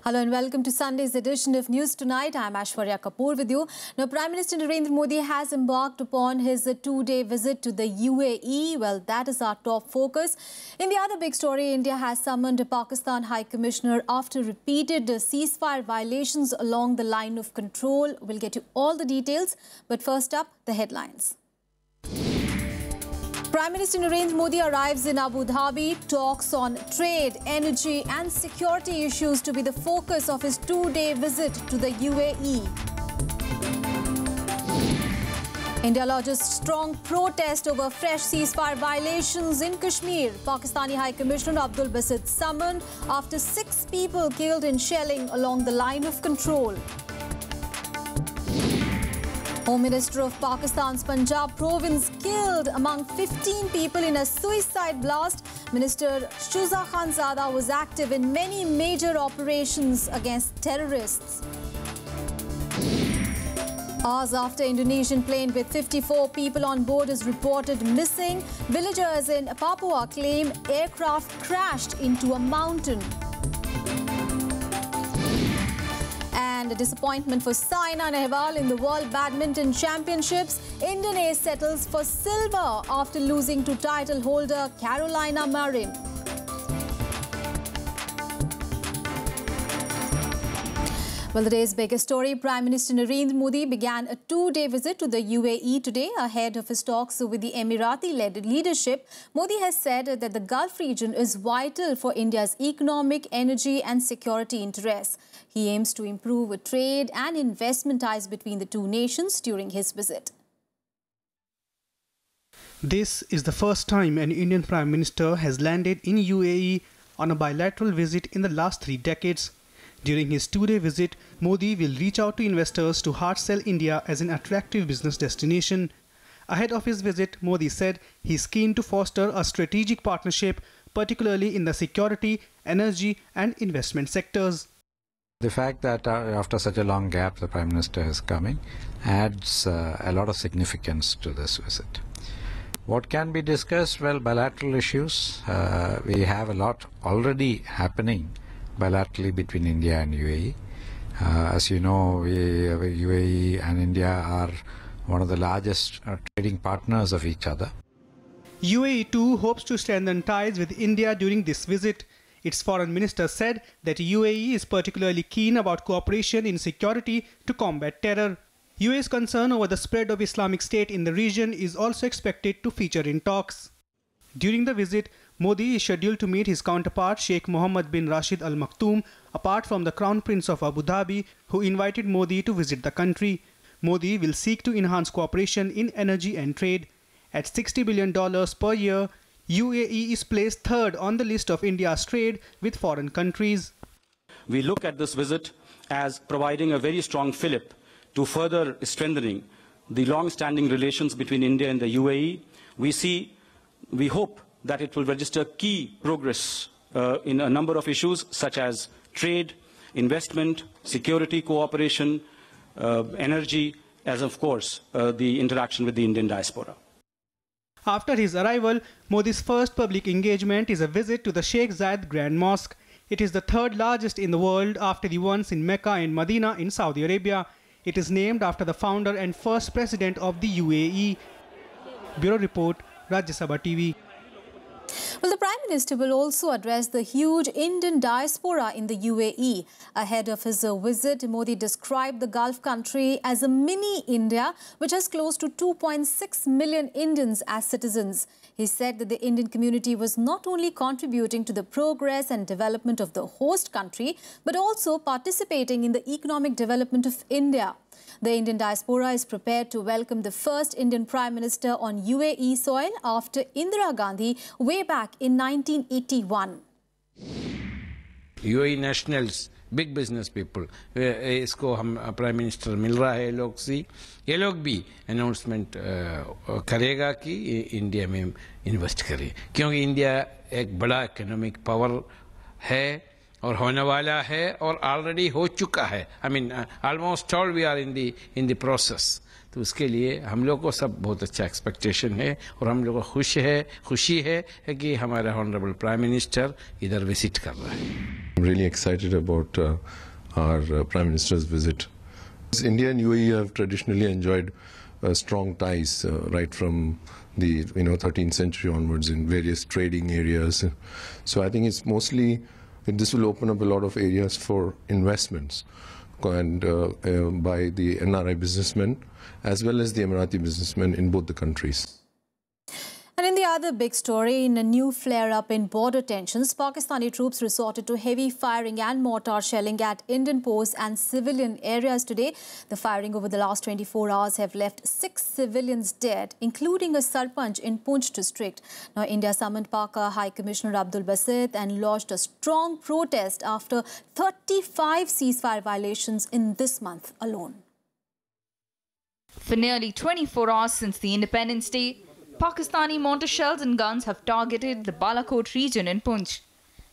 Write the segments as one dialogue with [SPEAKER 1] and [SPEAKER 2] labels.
[SPEAKER 1] Hello and welcome to Sunday's edition of News Tonight. I'm Aishwarya Kapoor with you. Now, Prime Minister Narendra Modi has embarked upon his two-day visit to the UAE. Well, that is our top focus. In the other big story, India has summoned a Pakistan High Commissioner after repeated ceasefire violations along the line of control. We'll get you all the details. But first up, the headlines. Prime Minister Narendra Modi arrives in Abu Dhabi. Talks on trade, energy and security issues to be the focus of his two-day visit to the UAE. India lodges strong protest over fresh ceasefire violations in Kashmir. Pakistani High Commissioner Abdul Basit summoned after 6 people killed in shelling along the line of control. Home Minister of Pakistan's Punjab province killed among 15 people in a suicide blast. Minister Shuza Khanzada was active in many major operations against terrorists. Hours after Indonesian plane with 54 people on board is reported missing, villagers in Papua claim aircraft crashed into a mountain. And a disappointment for Saina Nehwal in the World Badminton Championships. Indian ace settles for silver after losing to title holder Carolina Marin. Well, the day's biggest story, Prime Minister Narendra Modi began a two-day visit to the UAE today ahead of his talks with the Emirati-led leadership. Modi has said that the Gulf region is vital for India's economic, energy and security interests. He aims to improve trade and investment ties between the two nations during his visit.
[SPEAKER 2] This is the first time an Indian Prime Minister has landed in UAE on a bilateral visit in the last 3 decades. During his two-day visit, Modi will reach out to investors to hard sell India as an attractive business destination. Ahead of his visit, Modi said he is keen to foster a strategic partnership, particularly in the security, energy and investment sectors.
[SPEAKER 3] The fact that after such a long gap the Prime Minister is coming adds a lot of significance to this visit. What can be discussed? Well, bilateral issues. We have a lot already happening bilaterally between India and UAE. As you know, UAE and India are one of the largest trading partners of each other.
[SPEAKER 2] UAE too hopes to strengthen ties with India during this visit. Its foreign minister said that UAE is particularly keen about cooperation in security to combat terror. UAE's concern over the spread of Islamic State in the region is also expected to feature in talks. During the visit, Modi is scheduled to meet his counterpart Sheikh Mohammed bin Rashid Al Maktoum, apart from the Crown Prince of Abu Dhabi, who invited Modi to visit the country. Modi will seek to enhance cooperation in energy and trade. At $60 billion per year, UAE is placed third on the list of India's trade with foreign countries.
[SPEAKER 4] We look at this visit as providing a very strong fillip to further strengthening the long-standing relations between India and the UAE. We hope that it will register key progress in a number of issues such as trade, investment, security cooperation, energy, as of course the interaction with the Indian diaspora.
[SPEAKER 2] After his arrival, Modi's first public engagement is a visit to the Sheikh Zayed Grand Mosque. It is the third largest in the world after the ones in Mecca and Medina in Saudi Arabia. It is named after the founder and first president of the UAE. Bureau Report, Rajya Sabha TV.
[SPEAKER 1] Well, the Prime Minister will also address the huge Indian diaspora in the UAE. Ahead of his visit, Modi described the Gulf country as a mini India, which has close to 2.6 million Indians as citizens. He said that the Indian community was not only contributing to the progress and development of the host country, but also participating in the economic development of India. The Indian diaspora is prepared to welcome the first Indian Prime Minister on UAE soil after Indira Gandhi way back in 1981.
[SPEAKER 5] UAE nationals, big business people, इसको हम Prime Minister मिल रहा है लोग से, ये लोग भी announcement करेगा कि इंडिया में invest करें, क्योंकि इंडिया एक बड़ा economic power है और होने वाला है और ऑलरेडी हो चुका है. I mean, almost all we are in the process. तो उसके लिए हम लोग को सब बहुत अच्छा एक्सपेक्टेशन है और हम लोग को खुशी है कि हमारा ऑनरेबल प्राइम मिनिस्टर इधर विजिट कर रहा है.
[SPEAKER 6] I'm really excited about our Prime Minister's visit. India and UAE have traditionally enjoyed strong ties right from the 13th century onwards in various trading areas. So I think it's mostly this will open up a lot of areas for investments and by the NRI businessmen as well as the Emirati businessmen in both the countries.
[SPEAKER 1] And in the other big story, in a new flare-up in border tensions, Pakistani troops resorted to heavy firing and mortar shelling at Indian posts and civilian areas today. The firing over the last 24 hours have left 6 civilians dead, including a Sarpanch in Poonch district. Now, India summoned Pak High Commissioner Abdul Basit and lodged a strong protest after 35 ceasefire violations in this month alone.
[SPEAKER 7] For nearly 24 hours since the Independence Day, Pakistani mortar shells and guns have targeted the Balakot region in Poonch.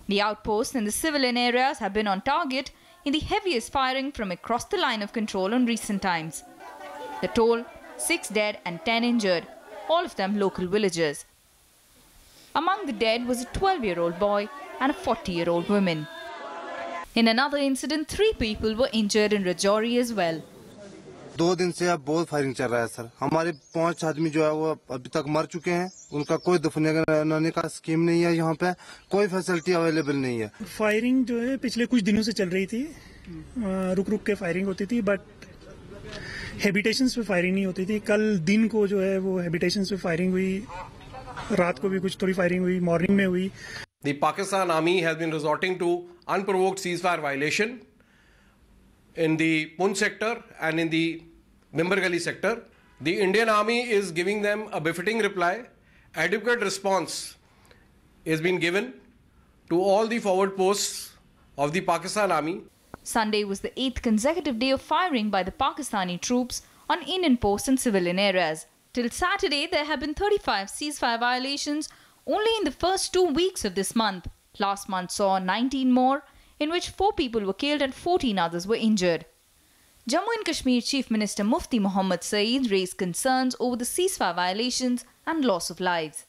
[SPEAKER 7] The outposts and the civilian areas have been on target in the heaviest firing from across the line of control in recent times. The toll, 6 dead and 10 injured, all of them local villagers. Among the dead was a 12-year-old boy and a 40-year-old woman. In another incident, 3 people were injured in Rajouri as well.
[SPEAKER 8] 2 दिन से अब बहुत firing चल रहा है sir. हमारे 5 आदमी जो है वो अभी तक मर चुके हैं। उनका कोई दफनाने का स्कीम नहीं है, यहाँ पे कोई फैसिलिटी अवेलेबल नहीं है।
[SPEAKER 9] फायरिंग जो है पिछले कुछ दिनों से चल रही थी, रुक के फायरिंग होती थी, बट हैबिटेशंस पे फायरिंग नहीं होती थी। कल दिन को जो है वो हैबिटेशंस पे फायरिंग हुई, रात को भी कुछ थोड़ी फायरिंग हुई, मॉर्निंग में हुई।
[SPEAKER 10] The Pakistan Army has been resorting to unprovoked ceasefire violation in the Poonch sector and in the Mimbargali sector. The Indian Army is giving them a befitting reply. Adequate response is being given to all the forward posts of the Pakistan Army.
[SPEAKER 7] Sunday was the 8th consecutive day of firing by the Pakistani troops on Indian posts and civilian areas. Till Saturday, there have been 35 ceasefire violations only in the first 2 weeks of this month. Last month saw 19 more, in which 4 people were killed and 14 others were injured. Jammu and Kashmir Chief Minister Mufti Mohammad Saeed raised concerns over the ceasefire violations and loss of lives.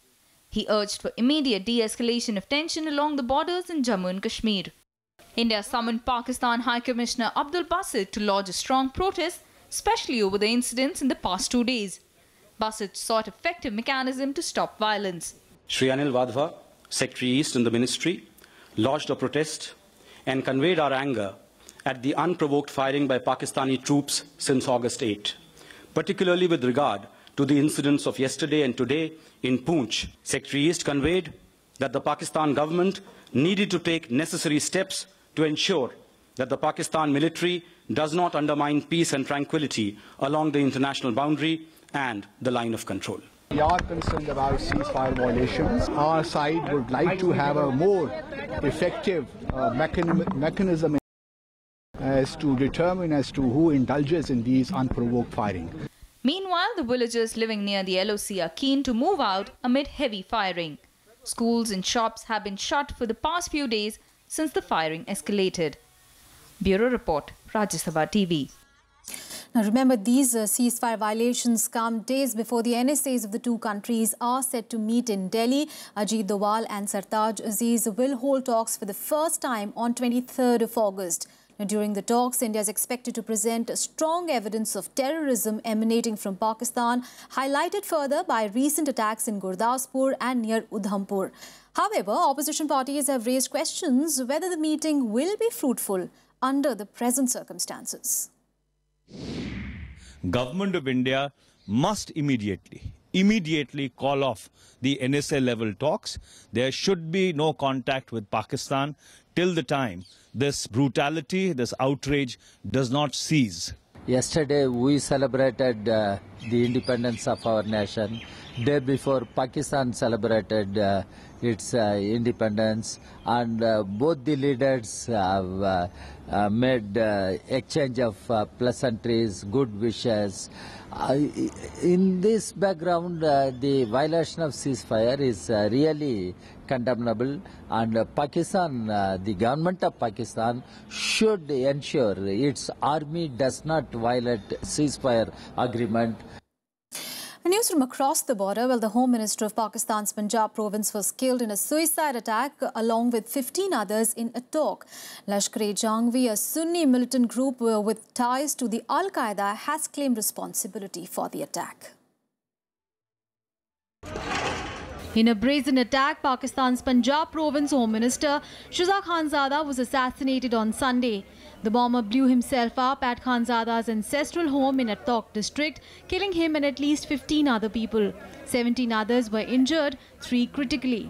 [SPEAKER 7] He urged for immediate de-escalation of tension along the borders in Jammu and Kashmir. India summoned Pakistan High Commissioner Abdul Basit to lodge a strong protest, especially over the incidents in the past 2 days. Basit sought effective mechanism to stop violence.
[SPEAKER 4] Shri Anil Vadhva, Secretary East in the Ministry, lodged a protest and conveyed our anger at the unprovoked firing by Pakistani troops since August 8, particularly with regard to the incidents of yesterday and today in Poonch. Secretary East conveyed that the Pakistan government needed to take necessary steps to ensure that the Pakistan military does not undermine peace and tranquility along the international boundary and the line of control.
[SPEAKER 11] We are concerned about ceasefire violations. Our side would like to have a more effective mechanism as to determine as to who indulges in these unprovoked firing.
[SPEAKER 7] Meanwhile, the villagers living near the LOC are keen to move out amid heavy firing. Schools and shops have been shut for the past few days since the firing escalated. Bureau Report, Rajya Sabha TV.
[SPEAKER 1] Now remember, these ceasefire violations come days before the NSAs of the 2 countries are set to meet in Delhi. Ajit Doval and Sartaj Aziz will hold talks for the first time on 23rd of August. Now, during the talks, India is expected to present strong evidence of terrorism emanating from Pakistan, highlighted further by recent attacks in Gurdaspur and near Udhampur. However, opposition parties have raised questions whether the meeting will be fruitful under the present circumstances.
[SPEAKER 12] Government of India must immediately call off the NSA level talks. There should be no contact with Pakistan till the time this brutality, this outrage does not cease.
[SPEAKER 13] Yesterday we celebrated the independence of our nation. Day before, Pakistan celebrated its independence, and both the leaders have made exchange of pleasantries, good wishes. In this background, the violation of ceasefire is really condemnable, and Pakistan, the government of Pakistan should ensure its army does not violate ceasefire agreement.
[SPEAKER 1] News from across the border. Well, the Home Minister of Pakistan's Punjab province was killed in a suicide attack along with 15 others in a talk. Lashkar-e-Jhangvi, a Sunni militant group with ties to the Al-Qaeda, has claimed responsibility for the attack. In a brazen attack, Pakistan's Punjab province Home Minister Shahzad Khanzada was assassinated on Sunday. The bomber blew himself up at Khanzada's ancestral home in Attock district, killing him and at least 15 other people. 17 others were injured, 3 critically.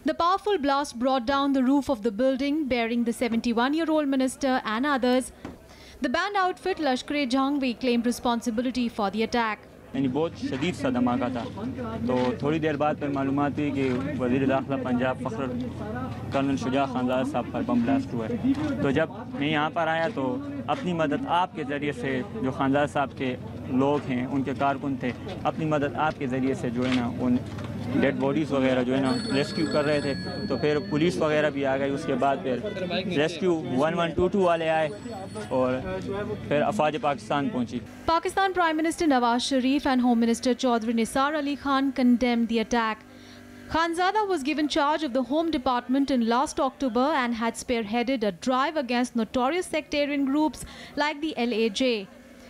[SPEAKER 1] The powerful blast brought down the roof of the building, burying the 71-year-old minister and others. The banned outfit Lashkar-e-Jhangvi claimed responsibility for the attack.
[SPEAKER 14] यानी बहुत शदीद सा धमाका था तो थोड़ी देर बाद फिर मालूमात हुई कि वज़ीर दाखिला पंजाब फ़ख्र कर्नल शुजा खानज़ादा साहब पर बम ब्लास्ट हुआ है। तो जब मैं यहाँ पर आया तो अपनी मदद आपके ज़रिए से जो खानज़ादा साहब के लोग हैं उनके कारकुन थे अपनी मदद आपके ज़रिए से जो है ना उन डेड बॉडीज़ वगैरह जो है ना रेस्क्यू कर रहे थे। तो फिर पुलिस वगैरह भी आ गई। उसके बाद फिर रेस्क्यू 1122 वाले आए और फिर अफवाज पाकिस्तान पहुंची।
[SPEAKER 1] Pakistan Prime Minister Nawaz Sharif and Home Minister Chaudhry Nisar Ali Khan condemned the attack. Khanzada was given charge of the Home Department in last October and had spearheaded a drive against notorious sectarian groups like the LAJ.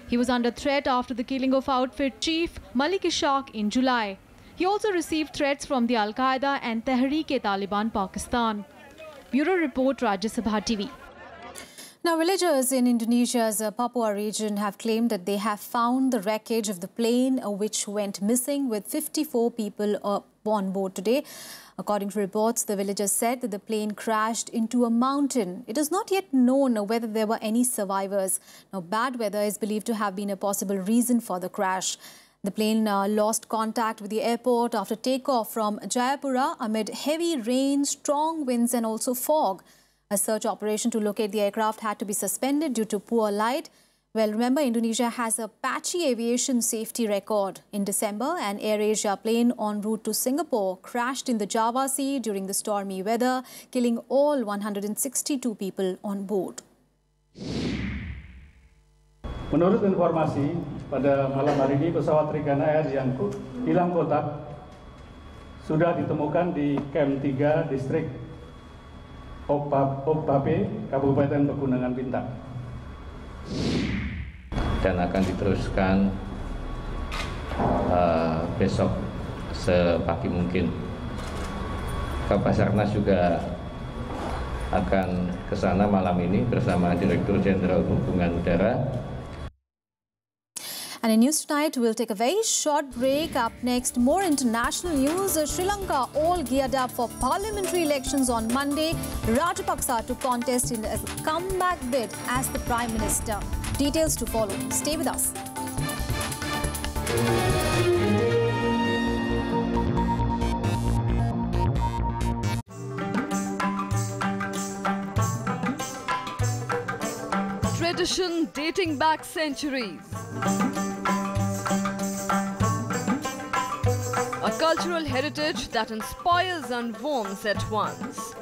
[SPEAKER 1] He was under threat after the killing of outfit chief Malik Ishaq in July. He also received threats from the Al-Qaeda and Tehreek-e-Taliban Pakistan. Bureau Report, Rajya Sabha TV. Now, villagers in Indonesia's Papua region have claimed that they have found the wreckage of the plane which went missing with 54 people on board today. According to reports, the villagers said that the plane crashed into a mountain. It is not yet known whether there were any survivors. Now, bad weather is believed to have been a possible reason for the crash. The plane lost contact with the airport after takeoff from Jayapura amid heavy rain, strong winds and also fog. A search operation to locate the aircraft had to be suspended due to poor light. Well, remember, Indonesia has a patchy aviation safety record. In December, an AirAsia plane en route to Singapore crashed in the Java Sea during the stormy weather, killing all 162 people on board.
[SPEAKER 15] Menurut informasi, pada malam hari ini pesawat Trigana Air yang hilang kontak sudah ditemukan di Camp 3 Distrik Okpape, Kabupaten Pegunungan Bintang.
[SPEAKER 16] Dan akan diteruskan besok sepagi mungkin. Basarnas juga akan ke sana malam ini bersama Direktur Jenderal Perhubungan Udara.
[SPEAKER 1] And in news tonight, we'll take a very short break. Up next, more international news. Sri Lanka all geared up for parliamentary elections on Monday. Rajapaksa to contest in a comeback bid as the Prime Minister. Details to follow. Stay with us.
[SPEAKER 17] Tradition dating back centuries. A cultural heritage that inspires and warms at once.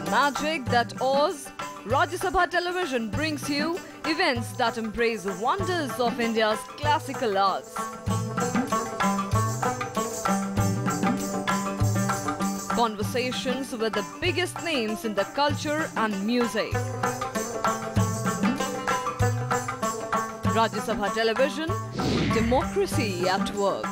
[SPEAKER 17] Magic that awes. Rajya Sabha Television brings you events that embrace the wonders of India's classical arts. Conversations with the biggest names in the culture and music. Rajya Sabha Television, democracy at work.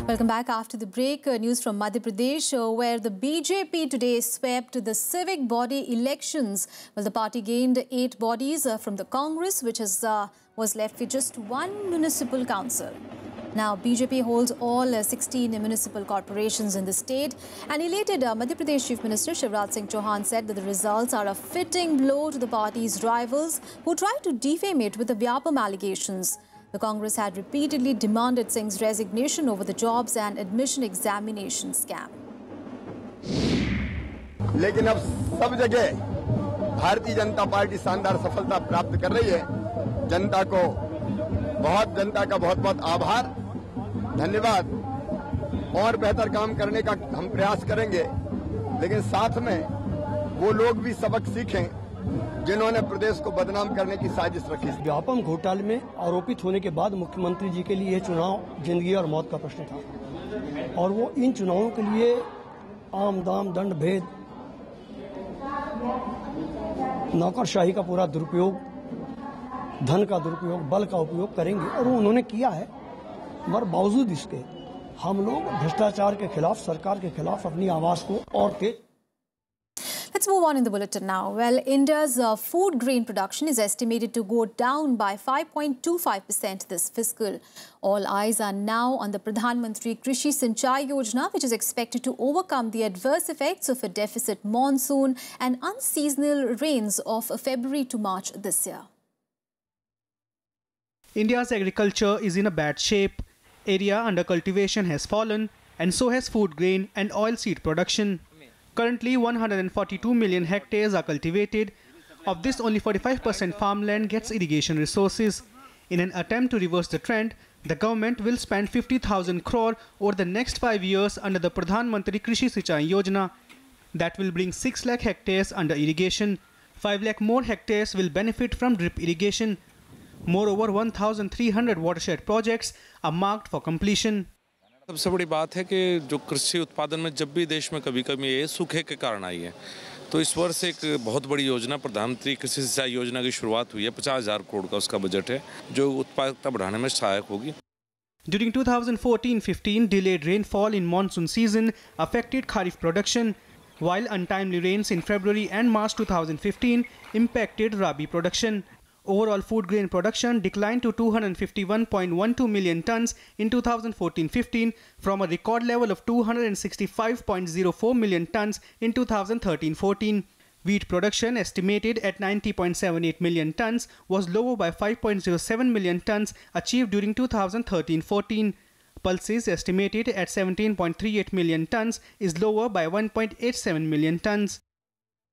[SPEAKER 1] Welcome back after the break. News from Madhya Pradesh, where the BJP today swept the civic body elections. Well, the party gained 8 bodies from the Congress, which was left with just 1 municipal council. Now, BJP holds all 16 municipal corporations in the state. An elated Madhya Pradesh Chief Minister Shivraj Singh Chauhan said that the results are a fitting blow to the party's rivals who tried to defame it with the Vyapam allegations. The Congress had repeatedly demanded Singh's resignation over the jobs and admission examination scam.
[SPEAKER 18] लेकिन अब सब जगह Bharatiya Janata party शानदार सफलता प्राप्त कर रही है। जनता का बहुत आभार, धन्यवाद। और बेहतर काम करने का हम प्रयास करेंगे, लेकिन साथ में वो लोग भी सबक सीखें जिन्होंने प्रदेश को बदनाम करने की साजिश रखी।
[SPEAKER 19] व्यापम घोटाले में आरोपित होने के बाद मुख्यमंत्री जी के लिए यह चुनाव जिंदगी और मौत का प्रश्न था, और वो इन चुनावों के लिए आम दाम दंड भेद नौकरशाही का पूरा दुरुपयोग, धन का दुरुपयोग, बल का उपयोग करेंगे, और वो उन्होंने किया है। मगर बावजूद इसके हम लोग भ्रष्टाचार के खिलाफ, सरकार के खिलाफ अपनी आवाज को और तेज।
[SPEAKER 1] Let's move on in the bulletin now. Well, India's food grain production is estimated to go down by 5.25% this fiscal. All eyes are now on the Pradhan Mantri Krishi Sinchai Yojana, which is expected to overcome the adverse effects of a deficit monsoon and unseasonal rains of February to March this year.
[SPEAKER 2] India's agriculture is in a bad shape. Area under cultivation has fallen, and so has food grain and oilseed production. Currently, 142 million hectares are cultivated. Of this, only 45% farmland gets irrigation resources. In an attempt to reverse the trend, the government will spend 50,000 crore over the next 5 years under the Pradhan Mantri Krishi Sinchai Yojana. That will bring 6 lakh hectares under irrigation. 5 lakh more hectares will benefit from drip irrigation. Moreover, 1,300 watershed projects are marked for completion.
[SPEAKER 20] सबसे बड़ी बात है कि जो कृषि उत्पादन में जब भी देश में कभी कभी ये सूखे के कारण आई है, तो इस वर्ष एक बहुत बड़ी योजना प्रधानमंत्री कृषि सिंचाई योजना की शुरुआत हुई है। 50,000 करोड़ का उसका बजट है, जो उत्पादकता बढ़ाने में सहायक होगी।
[SPEAKER 2] During 2014-15, delayed rainfall in monsoon season affected kharif production, while untimely rains in February and March 2015 impacted rabi production. Overall food grain production declined to 251.12 million tons in 2014-15 from a record level of 265.04 million tons in 2013-14. Wheat production, estimated at 90.78 million tons, was lower by 5.07 million tons achieved during 2013-14. Pulses, estimated at 17.38 million tons, is lower by 1.87 million tons.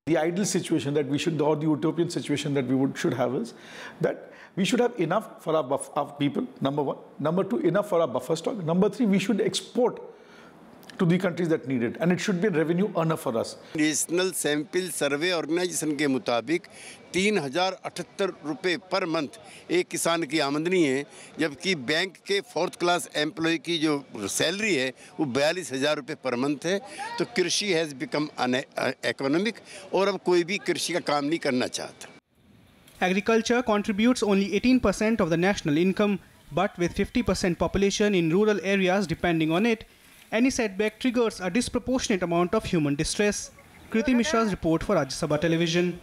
[SPEAKER 21] The ideal situation that we should, or the utopian situation that we should have is that we should have enough for our people, number one. Number two, enough for our buffer stock. Number three, we should export to the countries that need it, and it should be a revenue earner for us.
[SPEAKER 22] National Sample Survey Organisation के मुताबिक 3,078 रुपये per month एक किसान की आमदनी है, जबकि bank के 4th क्लास एम्प्लॉय की जो सैलरी है वो 42,000 रुपये पर मंथ है। तो कृषि हैज़ बिकम इकोनॉमिक, और अब कोई भी कृषि का काम नहीं करना चाहता।
[SPEAKER 2] Agriculture contributes only 18% of the national income, but with 50% population in rural areas depending on it, any setback triggers a disproportionate amount of human distress. Kriti Mishra's report for Rajya Sabha television.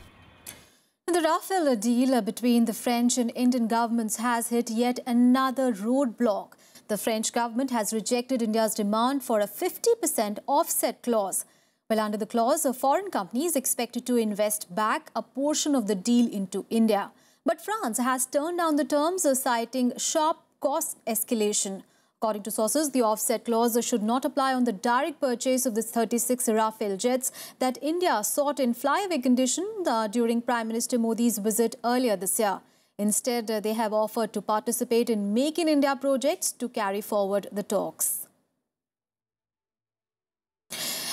[SPEAKER 1] The Rafale deal between the French and Indian governments has hit yet another roadblock. The French government has rejected India's demand for a 50% offset clause. Well, under the clause, a foreign company is expected to invest back a portion of the deal into India. But France has turned down the terms, citing sharp cost escalation. According to sources, the offset clause should not apply on the direct purchase of the 36 Rafale jets that India sought in flyaway condition during Prime Minister Modi's visit earlier this year. Instead, they have offered to participate in Make in India projects to carry forward the talks.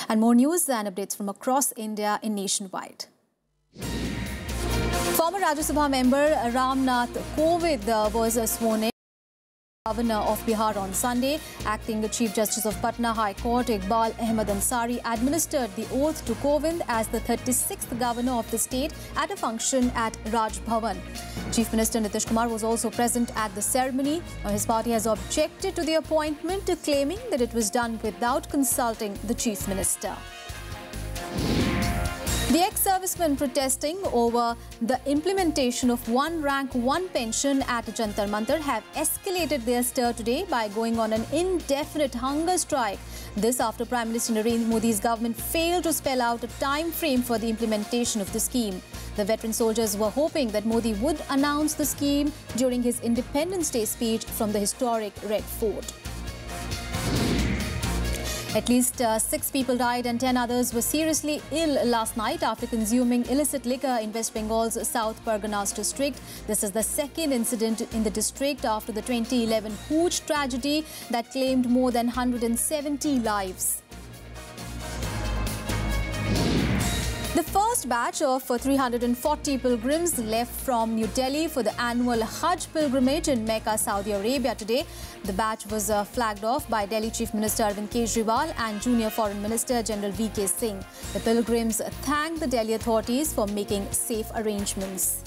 [SPEAKER 1] And more news and updates from across India in Nationwide. Former Rajya Sabha member Ramnath Kovind was sworn in. Governor of Bihar on Sunday. Acting Chief Justice of Patna High Court Iqbal Ahmed Ansari administered the oath to Kovind as the 36th governor of the state at a function at Raj Bhavan. Chief Minister Nitish Kumar was also present at the ceremony. Now, his party has objected to the appointment, claiming that it was done without consulting the Chief Minister. The ex-servicemen protesting over the implementation of one rank, one pension at Jantar Mantar have escalated their stir today by going on an indefinite hunger strike. This after Prime Minister Narendra Modi's government failed to spell out a time frame for the implementation of the scheme. The veteran soldiers were hoping that Modi would announce the scheme during his Independence Day speech from the historic Red Fort. At least 6 people died and 10 others were seriously ill last night after consuming illicit liquor in West Bengal's South Parganas district. This is the second incident in the district after the 2011 Hooch tragedy that claimed more than 170 lives. The first batch of 340 pilgrims left from New Delhi for the annual Hajj pilgrimage in Mecca, Saudi Arabia today. The batch was flagged off by Delhi Chief Minister Arvind Kejriwal and Junior Foreign Minister General V.K. Singh. The pilgrims thanked the Delhi authorities for making safe arrangements.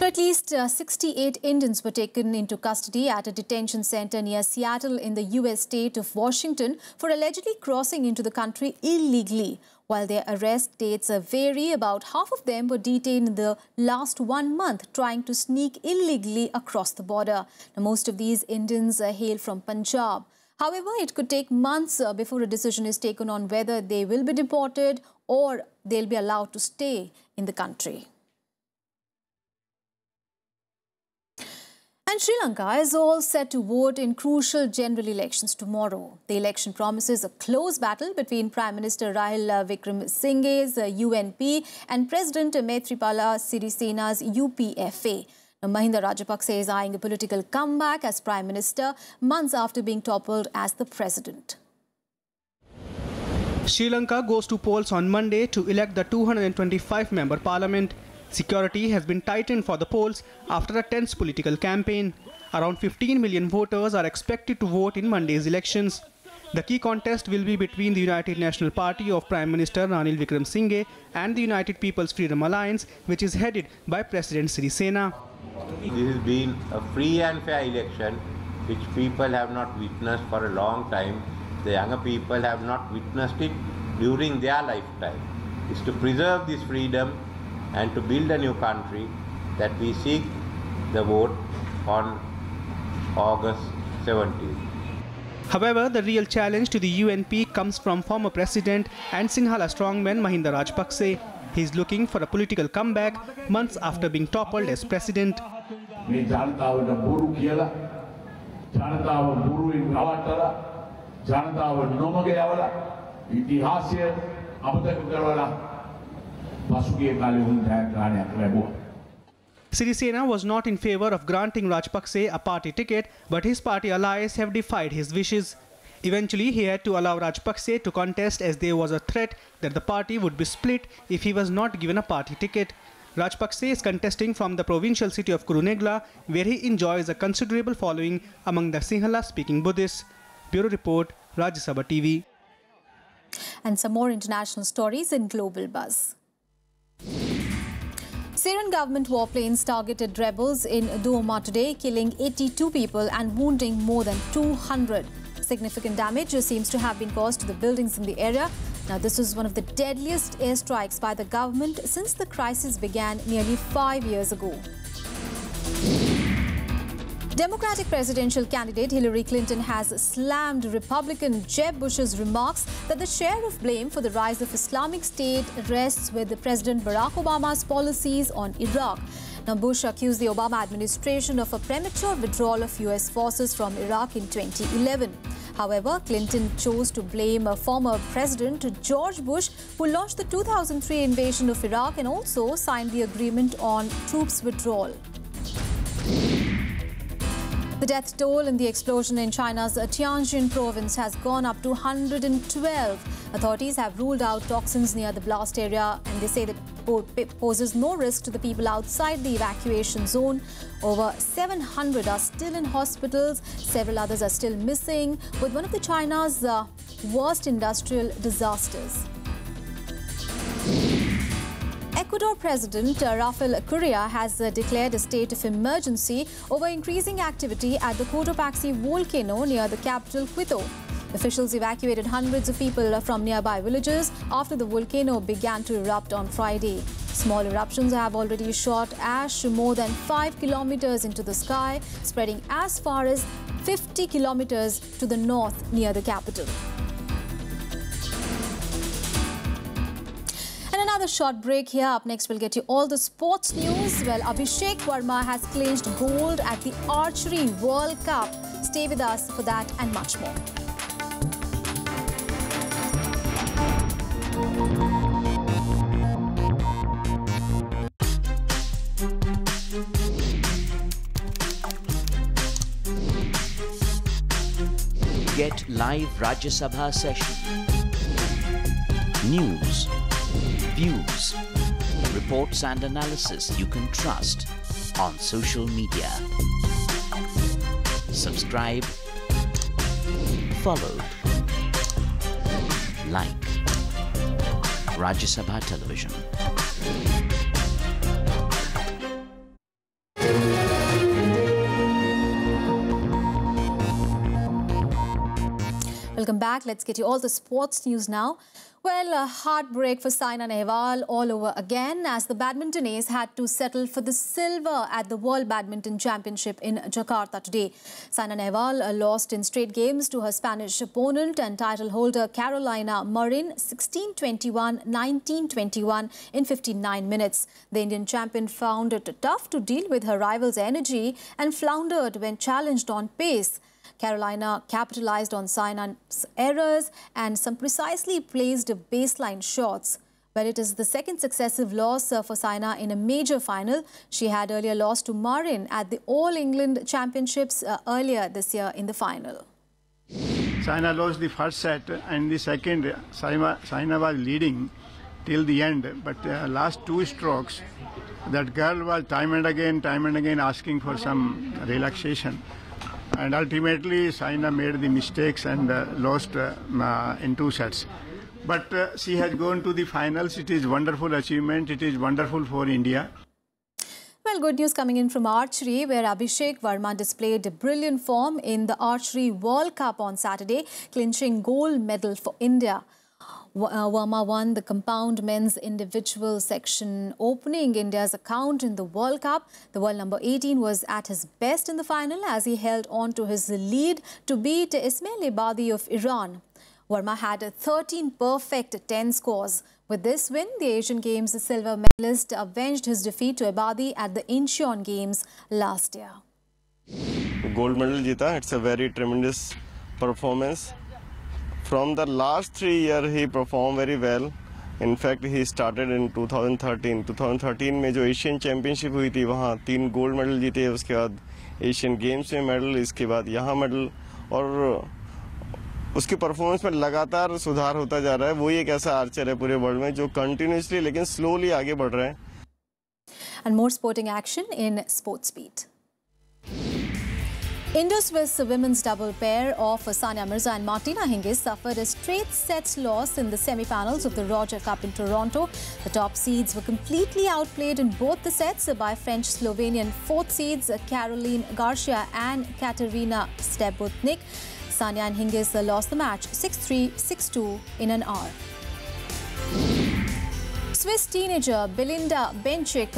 [SPEAKER 1] At least 68 Indians were taken into custody at a detention center near Seattle in the U.S. state of Washington for allegedly crossing into the country illegally. While their arrest dates vary, about half of them were detained in the last 1 month trying to sneak illegally across the border. Now, most of these Indians hail from Punjab. However, it could take months before a decision is taken on whether they will be deported or they'll be allowed to stay in the country. And Sri Lanka is all set to vote in crucial general elections tomorrow. The election promises a close battle between Prime Minister Rahil Wickremesinghe's UNP and President Maithripala Sirisena's UPFA. Now, Mahinda Rajapaksa is eyeing a political comeback as Prime Minister months after being toppled as the President.
[SPEAKER 2] Sri Lanka goes to polls on Monday to elect the 225-member parliament. Security has been tightened for the polls after a tense political campaign. Around 15 million voters are expected to vote in Monday's elections. The key contest will be between the United National Party of Prime Minister Ranil Wickremesinghe and the United People's Freedom Alliance, which is headed by President Sirisena.
[SPEAKER 3] This has been a free and fair election which people have not witnessed for a long time. The younger people have not witnessed it during their lifetime. It's to preserve this freedom and to build a new country that we seek the vote on August 17th.
[SPEAKER 2] However, the real challenge to the UNP comes from former President and Sinhala strongman Mahinda Rajapaksa. He is looking for a political comeback months after being toppled as President. Sirisena was not in favor of granting Rajapaksa a party ticket, but his party allies have defied his wishes. Eventually, he had to allow Rajapaksa to contest as there was a threat that the party would be split if he was not given a party ticket. Rajapaksa is contesting from the provincial city of Kurunegala, where he enjoys a considerable following among the Sinhala-speaking Buddhists. Bureau Report, Rajya Sabha TV.
[SPEAKER 1] And some more international stories in Global Buzz. Syrian government warplanes targeted rebels in Douma today, killing 82 people and wounding more than 200. Significant damage seems to have been caused to the buildings in the area. Now, this is one of the deadliest airstrikes by the government since the crisis began nearly 5 years ago. Democratic presidential candidate Hillary Clinton has slammed Republican Jeb Bush's remarks that the share of blame for the rise of Islamic State rests with President Barack Obama's policies on Iraq. Now, Bush accused the Obama administration of a premature withdrawal of US forces from Iraq in 2011. However, Clinton chose to blame former President George Bush, who launched the 2003 invasion of Iraq and also signed the agreement on troops withdrawal. The death toll in the explosion in China's Tianjin province has gone up to 112. Authorities have ruled out toxins near the blast area and they say that poses no risk to the people outside the evacuation zone. Over 700 are still in hospitals. Several others are still missing, with one of the China's worst industrial disasters. Ecuador President Rafael Correa has declared a state of emergency over increasing activity at the Cotopaxi volcano near the capital Quito. Officials evacuated hundreds of people from nearby villages after the volcano began to erupt on Friday. Small eruptions have already shot ash more than 5 kilometers into the sky, spreading as far as 50 kilometers to the north near the capital. Another short break here. Up next, we'll get you all the sports news. Well, Abhishek Verma has clinched gold at the Archery World Cup. Stay with us for that and much more.
[SPEAKER 5] Get live Rajya Sabha session. News, views, reports and analysis you can trust on social media. Subscribe, follow, like Rajya Sabha Television.
[SPEAKER 1] Welcome back. Let's get you all the sports news now. Well, a heartbreak for Saina Nehwal all over again as the badminton ace had to settle for the silver at the World Badminton Championship in Jakarta today. Saina Nehwal lost in straight games to her Spanish opponent and title holder Carolina Marin 16-21, 19-21 in 59 minutes. The Indian champion found it tough to deal with her rival's energy and floundered when challenged on pace. Carolina capitalized on Saina's errors and some precisely placed baseline shots. But it is the second successive loss for Saina in a major final. She had earlier lost to Marin at the All England Championships earlier this year in the final.
[SPEAKER 6] Saina lost the first set and the second Saina was leading till the end. But last two strokes, that girl was time and again asking for some relaxation. And ultimately, Saina made the mistakes and lost in two sets. But she has gone to the finals. It is wonderful achievement. It is wonderful for India.
[SPEAKER 1] Well, good news coming in from archery, where Abhishek Verma displayed brilliant form in the Archery World Cup on Saturday, clinching gold medal for India. Verma won the compound men's individual section, opening India's account in the World Cup. The world number 18 was at his best in the final as he held on to his lead to beat Ismail Ebadi of Iran. Verma had 13 perfect 10 scores. With this win, the Asian Games silver medalist avenged his defeat to Ebadi at the Incheon Games last year.
[SPEAKER 23] Gold medal jeeta. It's a very tremendous performance. From the last 3 years, he performed very well. In fact, he started in 2013. 2013 में जो Asian championship हुई थी, वहाँ 3 gold medal जीते. उसके बाद Asian games में medal, इसके बाद यहाँ मेडल, और उसके परफॉर्मेंस में लगातार सुधार होता जा रहा है. वही एक ऐसा आर्चर है पूरे वर्ल्ड में जो कंटिन्यूसली लेकिन स्लोली आगे बढ़ रहा है.
[SPEAKER 1] And more sporting action in Sports Beat. Indo-Swiss women's double pair of Sania Mirza and Martina Hingis suffered a straight sets loss in the semi-finals of the Rajya Cup in Toronto. The top seeds were completely outplayed in both the sets by French-Slovenian fourth seeds Caroline Garcia and Katerina Stebutnik. Sania and Hingis lost the match 6-3, 6-2 in an hour. Swiss teenager Belinda Bencic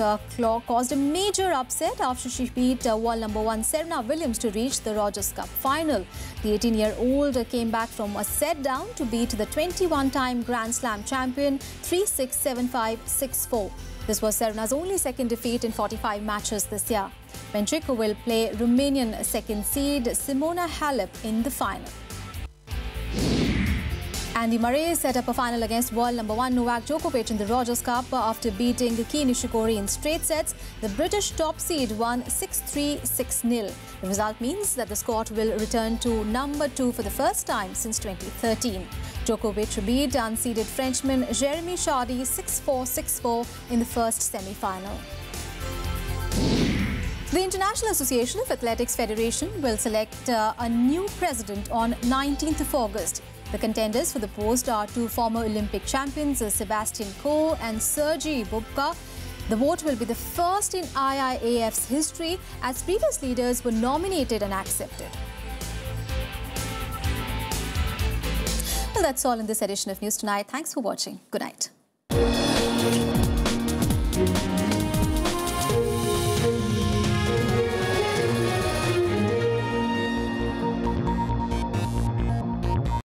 [SPEAKER 1] caused a major upset after she beat world number 1 Serena Williams to reach the Rogers Cup final. The 18-year-old came back from a set down to beat the 21-time Grand Slam champion 3-6, 7-5, 6-4. This was Serena's only second defeat in 45 matches this year. Bencic will play Romanian second seed Simona Halep in the final. Andy Murray set up a final against world number 1 Novak Djokovic in the Rogers Cup after beating Kei Nishikori in straight sets. The British top seed won 6-3, 6-0. The result means that the Scot will return to number 2 for the first time since 2013. Djokovic beat unseeded Frenchman Jeremy Chardy 6-4, 6-4 in the first semi-final. The International Association of Athletics Federation will select a new president on 19th of August. The contenders for the post are 2 former Olympic champions, Sebastian Coe and Sergei Bubka. The vote will be the first in IIAF's history, as previous leaders were nominated and accepted. Well, that's all in this edition of News Tonight. Thanks for watching. Good night.